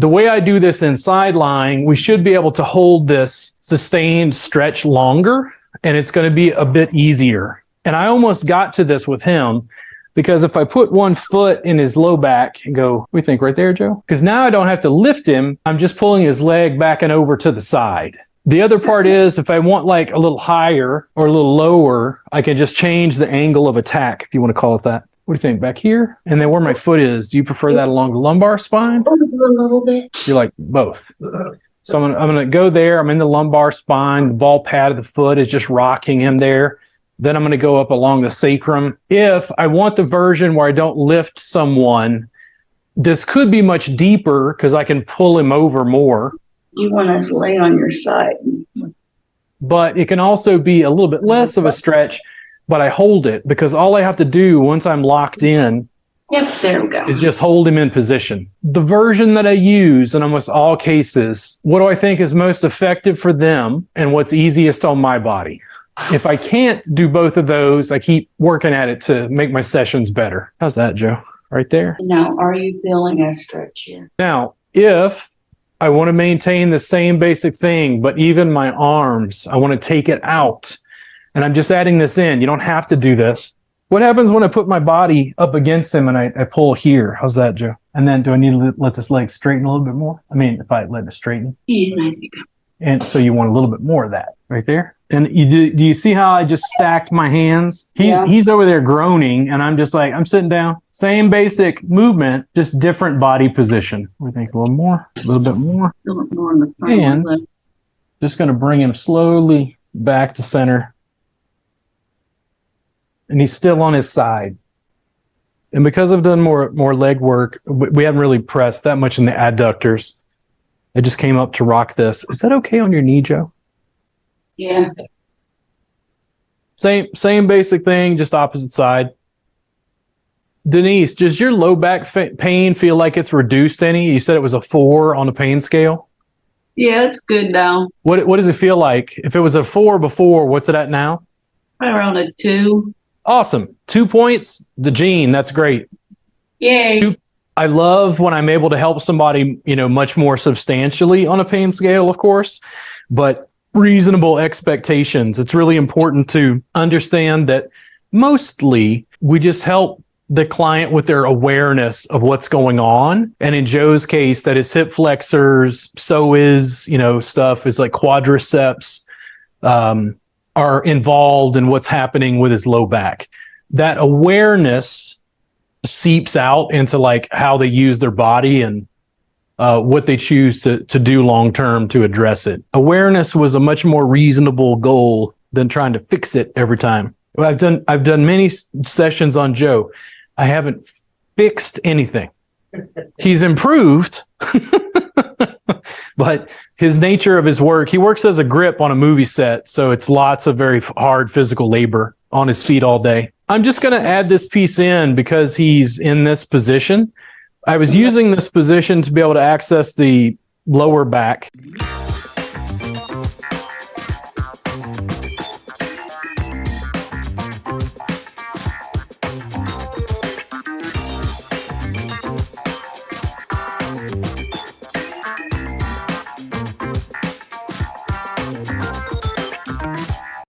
The way I do this in side lying, we should be able to hold this sustained stretch longer, and it's going to be a bit easier. And I almost got to this with him, because if I put one foot in his low back and go, we think right there, Joe? Because now I don't have to lift him. I'm just pulling his leg back and over to the side. The other part is if I want like a little higher or a little lower, I can just change the angle of attack, if you want to call it that. What do you think? Back here? And then where my foot is, do you prefer that along the lumbar spine? A little bit. You're like both. So I'm gonna go there. I'm in the lumbar spine. The ball pad of the foot is just rocking him there. Then I'm going to go up along the sacrum. If I want the version where I don't lift someone, this could be much deeper because I can pull him over more. You want to lay on your side. But it can also be a little bit less of a stretch, but I hold it because all I have to do once I'm locked in Yep, there we go. is just hold him in position. The version that I use in almost all cases, what do I think is most effective for them and what's easiest on my body? If I can't do both of those, I keep working at it to make my sessions better. How's that, Joe? Right there? Now, are you feeling a stretch here? Now, if I want to maintain the same basic thing, but even my arms, I want to take it out, and I'm just adding this in. You don't have to do this. What happens when I put my body up against him and I pull here? How's that, Joe? And then do I need to let this leg straighten a little bit more? I mean, if I let it straighten. Yeah, I think. And so you want a little bit more of that right there. And do you see how I just stacked my hands? He's over there groaning, and I'm just like, I'm sitting down. Same basic movement, just different body position. We think a little more, a little bit more. A little bit more on the front. And just going to bring him slowly back to center. And he's still on his side. And because I've done more leg work, we haven't really pressed that much in the adductors. I just came up to rock this. Is that okay on your knee, Joe? Yeah. Same basic thing, just opposite side. Denise, does your low back pain feel like it's reduced any? You said it was a 4 on the pain scale. Yeah, it's good now. What does it feel like? If it was a 4 before, what's it at now? Right around a 2. Awesome. 2 points. The gene, that's great. Yay. I love when I'm able to help somebody, much more substantially on a pain scale, of course, but reasonable expectations. It's really important to understand that mostly we just help the client with their awareness of what's going on. And in Joe's case, that his hip flexors, so is, stuff is like quadriceps, are involved in what's happening with his low back. That awareness seeps out into like how they use their body and what they choose to do long term to address it. Awareness was a much more reasonable goal than trying to fix it every time. I've done many sessions on Joe. I haven't fixed anything. He's improved, but his nature of his work, he works as a grip on a movie set, so it's lots of very hard physical labor on his feet all day. I'm just going to add this piece in because he's in this position. I was using this position to be able to access the lower back.